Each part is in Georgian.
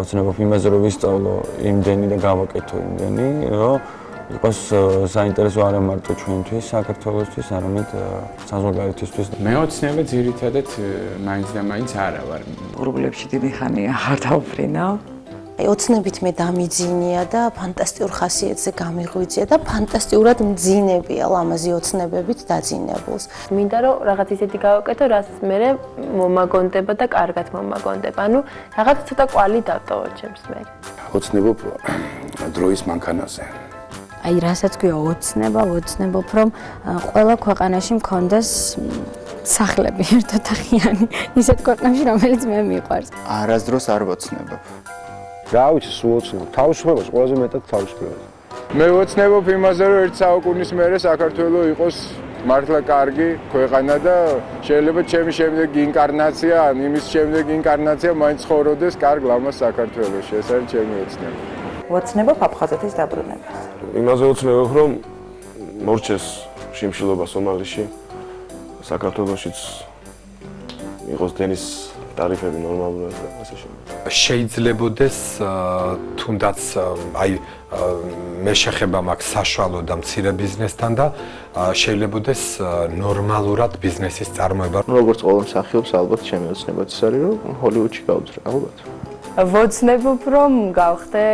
ოცნებობ იმაზე რომ ვისწავლო იმდენი და გავაკეთო იმდენი, რომ იყოს საინტერესო არა მარტო ჩვენთვის, საქართველოსთვის, არამედ საზღვარგარეთისთვის. მე ოცნება ძირითადად მაინც და მაინც არა ვარ. ღრუბლებში დიდი ხანია არ დავფრინავ. ოცნებით მე დამიძინია და ფანტასტიურ ხასიათზე გამიღვიძია და ფანტასტიურად მძინებია ლამაზი ოცნებებით დაძინებულს. მინდა რომ რაღაც ისეთი გავაკეთო, რაც მე მომაგონდება და კარგად მომაგონდება. ანუ რაღაც ცოტა კვალი დავტოვო ჩემს მე. ოცნებობ დროის მანქანაზე. აი რასაც ქვია ოცნებობ რომ ყველა ქვეყანაში მქონდეს სახლები ერთოთახიანი ისეთ ქვეყნებში რომელიც მე მიყვარს. არასდროს არ ვოცნებობ. რა ვიცი, სულ ოცნებობ. თავისუფლებას ყველაზე მეტად თავისუფლებას. მე ვოცნებობ იმაზე, რომ ერთ საუკუნის მერე საქართველოს იყოს მართლა კარგი ქვეყანა და შეიძლება ჩემი შემდეგი ინკარნაცია, ან იმის შემდეგი ინკარნაცია მაინც ცხოვრობდეს კარგ ლამაზ საქართველოში. ეს არის ჩემი ოცნება. ვოცნებობ აფხაზეთის დაბრუნებას. იმაზე ოცნებობ, რომ მორჩეს შიმშილობა სომალიში, საქართველოშიც იყოს დენის ტარიფები ნორმალურად და ასე შემდეგ. შეიძლებოდეს თუნდაც აი მე შეხება მაქვს საშუალო და მცირე ბიზნესთან და შეიძლებოდეს ნორმალურად ბიზნესის წარმოება. როგორც ყოველ მსახიობს ალბათ ჩემი ოცნებაც ის არის რომ ჰოლივუდში გავძრა ალბათ. ვოცნებობ რომ გავხდე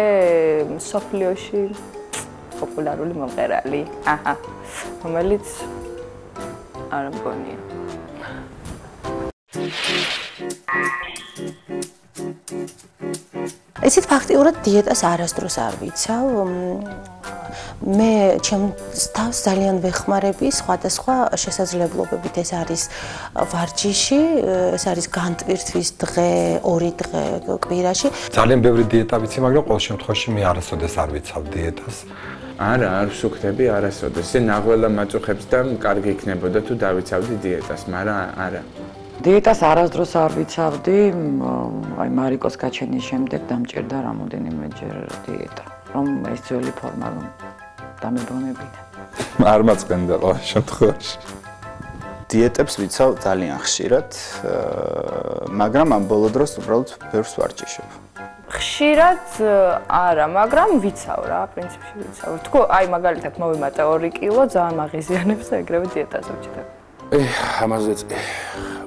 სოფლიოში პოპულარული მომღერალი. რომელიც არ მგონია. ესეთ ფაქტიურად დიეტას არასდროს არ ვიცავ. მე ჩემს თავს ძალიან ვეხმარები სხვადასხვა შესაძლებლობებით. ეს არის ვარჯიში, ეს არის განტვირთვის დღე, 2 დღე კვირაში. ძალიან ბევრი დიეტა ვიცი, მაგრამ ყოველ შემთხვევაში მე არასოდეს არ ვიცავ დიეტას. არა, არ ვსუქდები არასოდეს. ესე ნაღველა მაწუხებს და კარგი იქნებოდა თუ დავიცავდი დიეტას, მაგრამ არა. დიეტას არასდროს არ ვიცავდი, აი მარიკოს გაჩენის შემდეგ დამჭირდა რამოდენიმეჯერ დიეტა, რომ ეს ძველი ფორმა დამებრუნებინა. არ მაწყენდა ყოველ შემთხვევაში. დიეტებს ვიცავ ძალიან ხშირად, მაგრამ ამ ბოლო დროს უბრალოდ ბევრს ვარჯიშობ. ხშირად არა, მაგრამ ვიცავ რა, პრინციპში ვიცავ. თქო, აი მაგალითად მოვიმატე 2 კილო, ძალიან მაღიზიანებს და ეგრევე დიეტაზე ვჭირდება. ამაზეც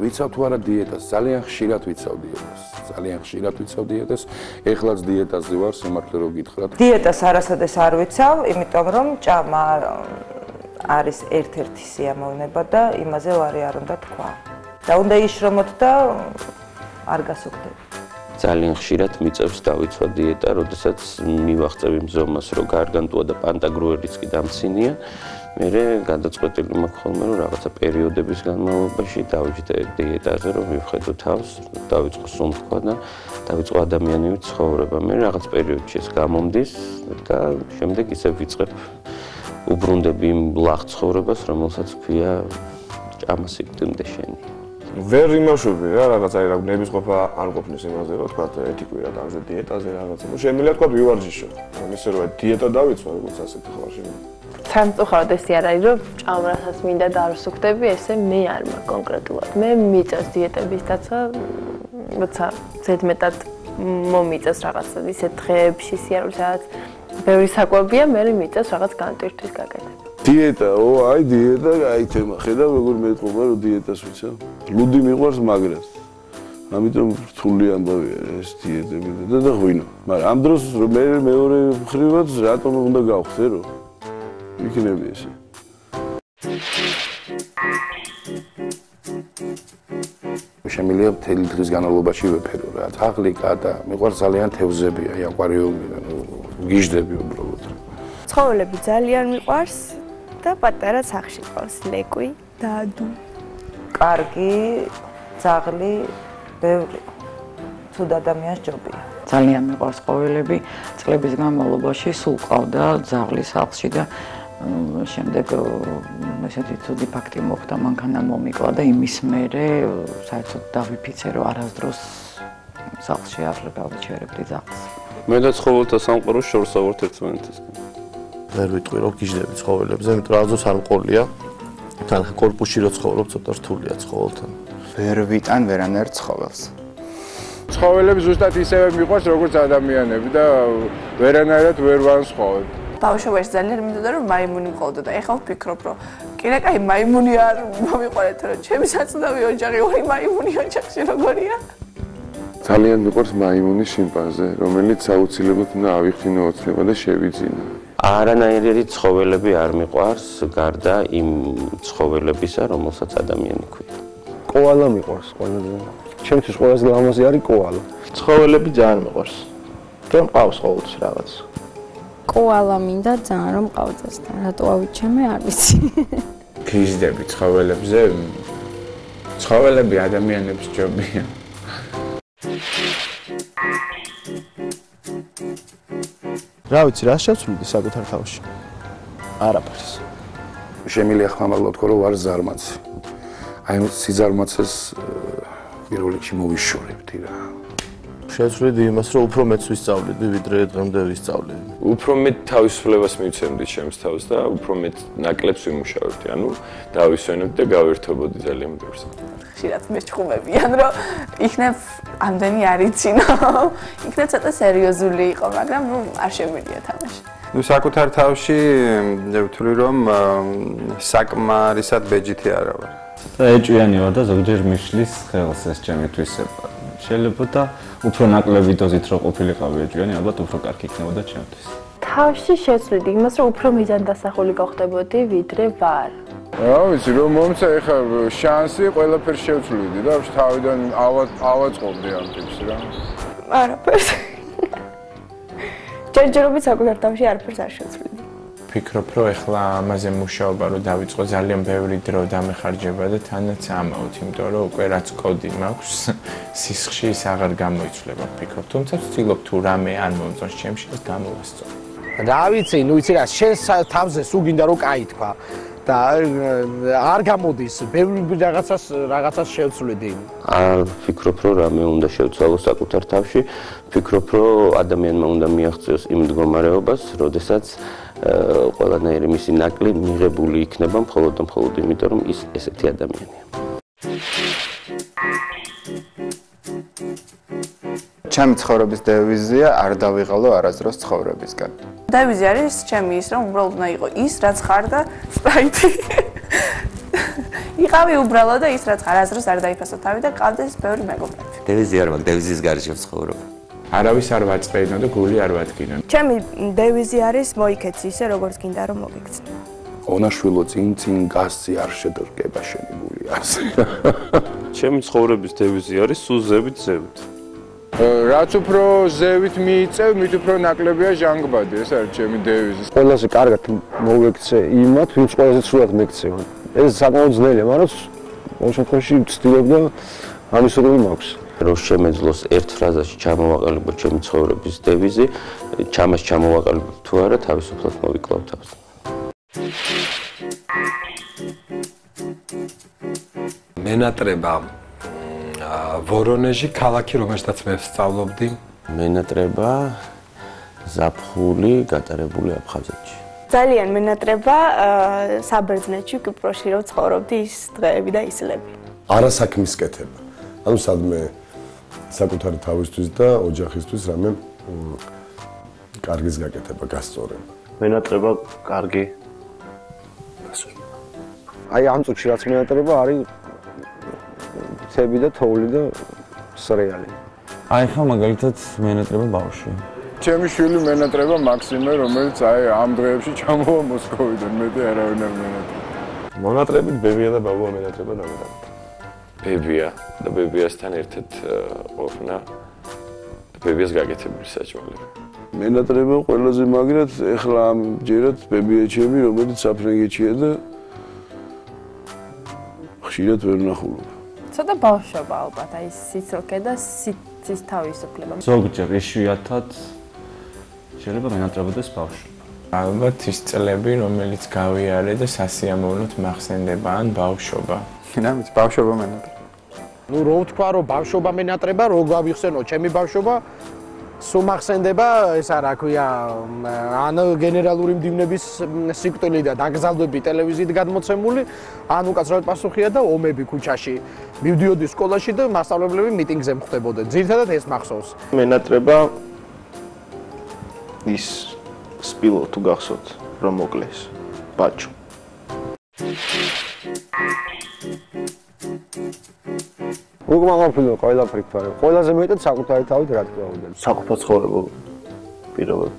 ვიცავ თუ არა დიეტას, ძალიან ხშირად ვიცავ დიეტას. ძალიან ხშირად ვიცავ დიეტას. ეხლაც დიეტაზე ვარ, სიმართლე რომ გითხრათ. დიეტას არასოდეს არ ვიცავ, იმიტომ რომ ჭამა არის ერთ-ერთი სიამოვნება და იმაზე ვარი არ უნდა თქვა. და უნდა იშრომოთ და არ გასუქდები. ძალიან ხშირად მიწევს დავიცვა დიეტა, როდესაც მივახწევი მზომას, რომ გარგანტუა და პანტაგრუელიც კი დამცინია. მერე გადაწყვეტილი მაქვს ხოლმე, რომ რაღაცა პერიოდების განმავლობაში დავიჯდე დიეტაზე, რომ მივხედო თავს, დავიწყო სუნთქვა და დავიწყო ადამიანივით ცხოვრება. მე რაღაც პერიოდში ეს გამომდის და შემდეგ ისე ვიწყებ უბრუნდები იმ ლახ ცხოვრებას, რომელსაც ქვია ჭამას იგდემდე შენი. ვერ იმავშობი რა, რაღაც აი რა ნებისყოფა არ ყოფნის იმაზე, რომ თქვა ეთიკურად ამზე დიეტაზე რაღაცა. შემიძლია თქვა ვივარჯიშო. ისე რომ დიეტა დავიცვა, როგორც ასეთი ხარ შემიძლია. სამწუხაროდ ესე არ არის, რომ ჭამრასაც მინდა და არ ვსუქდები, ესე მე არ მაქვს კონკრეტულად. მე მიწევს დიეტების დაცვა, როცა ზედმეტად მომიწევს რაღაცა ისეთ დღეებში სიარული, სადაც ბევრი საკვებია, მე მიწევს რაღაც განტვირთვის გაკეთება. დიეტა, აი დიეტა, აი თემა. ხედავ როგორ მეტყობა რომ დიეტას ვიცავ. ლუდი მიყვარს მაგრას. ამიტომ რთული ამბავია ეს დიეტები და ღვინო. მაგრამ ამ დროს მე მეორე მხრივად რატომ უნდა გავხდე რომ იქნები ესე. შემიძლია მთელი დღის განმავლობაში ვეფერო რა. თაღლი, კატა, მიყვარს ძალიან თევზები, აი აკვარიუმიდან გიჟდები უბრალოდ. ცხოველები ძალიან მიყვარს და პატარა სახლში ყავს ლეკვი, დადუ. კარგი, ძაღლი, ბევრი. ცუდ ადამიანს ჯობია. ძალიან მიყვარს ცხოველები, წლების განმავლობაში სულ ყავდა ძაღლი სახლში და შემდეგ ესეთი ცუდი ფაქტი მოხდა, მანქანა მომიკლა და იმის მერე საერთოდ დავიფიცე, რომ არასდროს სახლში არ გავიჩერებდი ძაღლს. მე და ცხოველთა სამყაროს შორს ავართ ერთმანეთისგან. ვერ ვიტყვი რომ გიჟდები ცხოველებზე, იმიტომ რომ არასდროს არ მყოლია. თან კორპუსში რო ცხოვრობ, ცოტა რთულია ცხოველთან. ვერ ვიტან ვერანაირ ცხოველს. ცხოველები ზუსტად ისევე მიყვარს, როგორც ადამიანები და ვერანაირად ვერ ვანსხვავებ. ბავშვობაში ძალიან მინდოდა რომ მაიმუნი მყავდა და ეხლა ვფიქრობ რომ კირა კაი მაიმუნი არ მომიყოლეთ რომ ჩემი საწნავი ოჯახი ორი მაიმუნი ოჯახში როგორია? ძალიან მიყვარს მაიმუნის შიმპანზე, რომელიც აუცილებლად უნდა ავიხინო ოცნება და შევიძინო. არანაირი ცხოველები არ მიყვარს, გარდა იმ ცხოველებისა, რომელსაც ადამიანი ქვია. კოალა მიყვარს ყველაზე. ჩემთვის ყველაზე ლამაზი არის კოალა. ცხოველები ძალიან მიყვარს. რომ ყავს ყოველთვის რაღაც. კოალა მინდა ძალიან რომ ყავდეს და რატო ავიჩემე არ ვიცი. გიზდები ცხოველებზე. ცხოველები ადამიანებს ჯობია. რა ვიცი, რა შევცვლიდი საკუთარ თავში? არაფერს. შემიძლია ხმამაღლა თქვა, რომ ვარ ზარმაცი. აი ამ სიზარმაცეს პირველ რიგში მოვიშორებდი რა. შევცვლიდი იმას, რომ უფრო მეც ვისწავლიდი, ვიდრე დღემდე ვისწავლიდი. უფრო მეტ თავისუფლებას მივცემდი ჩემს თავს და უფრო მეტ ნაკლებს ვიმუშავებდი. ანუ დავისვენებდი და გავერთობოდი ძალიან ბევრს. ხშირად მეჩხუბებიან, რომ იქნებ ამდენი არ იცინო. იქნებ ცოტა სერიოზული იყო, მაგრამ ნუ არ შემიძლია თამაში. ნუ საკუთარ თავში ვთვლი რომ საკმარისად ბეჯითი არა ვარ. და ეჭვიანი ვარ და ზოგჯერ მიშლის ხელს ეს ჩემი თვისება. შეიძლება და უფრო ნაკლები დოზით რო ყოფილიყავი ეჭვიანი, ალბათ უფრო კარგი იქნებოდა ჩემთვის. თავში შევცვლიდი იმას, რომ უფრო მიზანდასახული გავხდებოდი, ვიდრე ვარ. რა ვიცი, რომ მომცა ეხა შანსი ყველაფერს შევცვლიდი და თავიდან ავაწყობდი ამ ტიპს რა. არაფერს. ჯერჯერობით საკუთარ თავში არაფერს არ შევცვლიდი. ვფიქრობ, რომ ეხლა ამაზე მუშაობა რო დავიწყო, ძალიან ბევრი დრო დამეხარჯება და თანაც ამაოდ, იმიტომ რომ უკვე რაც კოდი მაქვს, სისხლში ის აღარ გამოიცვლება, ვფიქრობ. თუმცა ვცდილობ თუ რამე არ მომწონს ჩემში, ეს გამოვასწრო. რა ვიცი, ნუ იცი რა, შენ თავზე სულ გინდა რომ კაი თქვა და არ გამოდის, ბევრი რაღაცას შევცვლიდი. არ ვფიქრობ, რომ რამე უნდა შევცვალო საკუთარ თავში, ვფიქრობ, რომ ადამიანმა უნდა მიაღწიოს იმ მდგომარეობას, როდესაც ყველანაირი მისი ნაკლი მიღებული იქნება მხოლოდ და მხოლოდ იმიტომ, რომ ის ესეთი ადამიანია. ჩემი ცხოვრების დევიზია არ დავიღალო არასდროს ცხოვრებისგან. დევიზი არის ჩემი ის, რომ უბრალოდ უნდა იყო ის, რაც ხარ და სპრაიტი. იყავი უბრალოდ და ის, რაც არასდროს არ დაიფასო თავი და ყავდეს ბევრი მეგობრები. დევიზი არ მაქვს, დევიზის გარეშე ვცხოვრობ. არავის არ ვაწყეინო და გული არ ვადგინო. ჩემი დევიზი არის მოიქეცი ისე, როგორც გინდა რომ მოგიქცნო. ონაშვილო წინ გასცი არ შედრგება შენი გული ასე. ჩემი ცხოვრების დევიზი არის სულ ზევით. რაც უფრო ზევით მიიწევ, მით უფრო ნაკლებია ჟანგბადი, ეს არის ჩემი დევიზი. ყველაზე კარგად მოვექცე იმათ, ვინც ყველაზე სულად მეკცევან. ეს საკმაოდ ძნელია, მაგრამ ყოველ შემთხვევაში ვცდილობ და ამის როლი მაქვს. რომ შემეძლოს ერთ ფრაზაში ჩამოვაყალიბო ჩემი ცხოვრების დევიზი, ჩამას ჩამოვაყალიბებ თუ არა, თავისუფლად მოვიკლავ თავს. მენატრება ვორონეჟი ქალაქი, რომელშიც მე ვსწავლობდი. მენატრება ზაფხული გატარებული აფხაზეთში. ძალიან მენატრება საბერძნეთში, კვიპროსში რო ცხოვრობდი ის დღეები და ის წლები. არასაქმის კეთება. ანუ სადმე საკუთარი თავისთვის და ოჯახისთვის რამე კარგის გაკეთება, გასწორება. მენატრება კარგი. აი ამ წუთში რაც მენატრება არის თები და თოვლი და სრეალი. აი ხა მაგალითად მენატრება ბავშვი. ჩემი შვილი მენატრება მაქსიმე, რომელიც აი ამ დღეებში ჩამოვა მოსკოვიდან, მეტი არავინ არ მენატრება. მონატრებით ბებია და ბაბუა მენატრება დავიდავთ. ბებია და ბებიასთან ერთად ყოფნა და ბებიას გაკეთებული საჭმელი. მენატრება ყველაზე მაგრად ეხლა ამჯერად ბებია ჩემი, რომელიც საფრანგეთშია და ხშირად ვერ ნახულობ. ცოტა ბავშვობა ალბათ, აი სიცოცხლე და სიცის თავისუფლება. ზოგჯერ იშვიათად შეიძლება მენატრებოდეს ბავშვი. ალბათ ის წლები, რომელიც გავიარე და სასიამოვნოდ მახსენდება ან ბავშვობა. რა ვიცი, ბავშვობა მენატრება. ნუ რო ვთქვა, რომ ბავშვობა მენატრება, რო გავიხსენო ჩემი ბავშვობა, სულ მახსენდება ეს არა ქვია ან გენერალური მდივნების სიკვდილი და დაკრძალვები ტელევიზიით გადმოცემული, ან უკაცრავად პასუხია და ომები ქუჩაში. მივდიოდი სკოლაში და მასწავლებლები მიტინგზე მხვდებოდნენ. ძირითადად ეს მახსოვს. მენატრება ის სპილო თუ გახსოვთ რომ მოკლეს ბაჭო. უკმაყოფილო ყველაფრით ვარ. ყველაზე მეტად საკუთარი თავით რა თქმა უნდა. საკუთარ ცხოვრებულ პირობებში.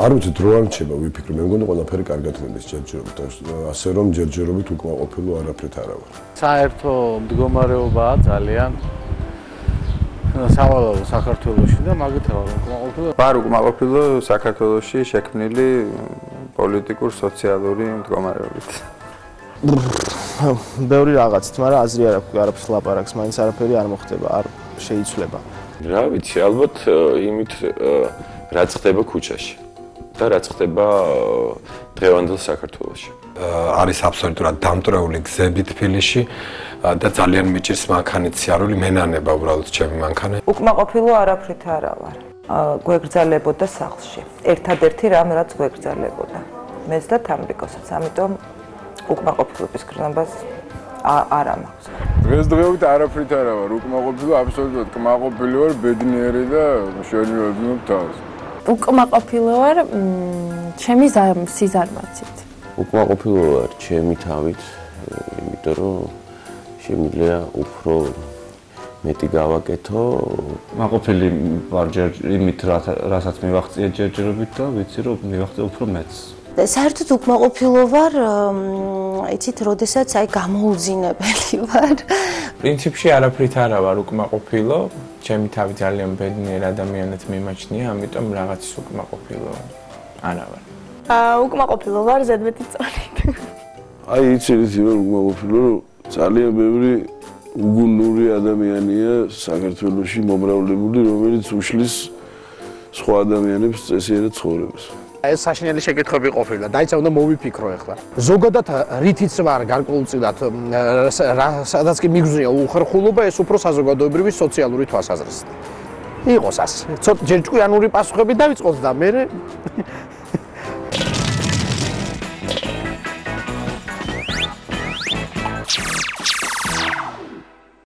არ ვიცი დრო არ რჩება ვიფიქრე, მე მგონი ყველაფერი კარგად მოდის ჯერჯერობით, ასე რომ ჯერჯერობით უკმაყოფილო არაფრით არა ვარ. საერთო მდგომარეობაა ძალიან სავალალო საქართველოში და მაგითაა რომ უკმაყოფილო. ვარ უკმაყოფილო საქართველოში შექმნილი პოლიტიკურ სოციალური მდგომარეობით. ბევრი რაღაცით, მაგრამ აზრი არ აქვს არაფერს ლაპარაკს, მაინც არაფერი არ მოხდება, არ შეიცვლება. რა ვიცი, ალბათ იმით რაც ხდება ქუჩაში და რაც ხდება დღევანდელ საქართველოში. არის აბსოლუტურად დამტრეული გზები თბილისში და ძალიან მიჭირს მანქანით სიარული, მენანება უბრალოდ ჩემი მანქანა. უკმაყოფილო არაფრით არა ვარ. გვეგრძალებოდა სახლში. ერთადერთი რამ რაც გვეგრძალებოდა. მეც და თამბიკოსაც, ამიტომ უკმაყოფილობის კრნობას არ მაქვს. დღესდღეობით არაფრით არა ვარ, უკმაყოფილო, აბსოლუტურად კმაყოფილი ვარ, ბედნიერი და შევიმეორებ თავს. უკმაყოფილო ვარ ჩემი სიზარმაცით. უკმაყოფილო ვარ ჩემი თავით, იმიტომ რომ შემიძლია უფრო მეტი გავაკეთო. მაყოფილი ვარ ჯერ იმით, რასაც მივახციე ჯერჯერობით და ვიცი რომ მივახციე უფრო მეც. საერთოდ უკმაყოფილო ვარ, იცით, როდესაც აი გამოუძინებელი ვარ. პრინციპში არაფრით არა ვარ უკმაყოფილო, ჩემი თავი ძალიან ბედნიერ ადამიანად მიმაჩნია, ამიტომ რაღაცის უკმაყოფილო არა ვარ. უკმაყოფილო ვარ ზედმეტი წონით. აი იცი ვარ უკმაყოფილო, რომ ძალიან ბევრი უგუნური ადამიანია საქართველოში მომრავლებული, რომელიც უშლის სხვა ადამიანებს წესიერად ცხოვრებას. ეს საშინელი შეკითხვები ყოფილა. დაიცა უნდა მოვიფიქრო ახლა. ზოგადად რითიც ვარ გარკვეულწილად სადაც კი მიგზნია უხერხულობა, ეს უფრო საზოგადოებრივი სოციალური თვალსაზრისით. იყოს ასე. ცოტა ჯერ ჭკვიანური პასუხები დავიწყოთ და მე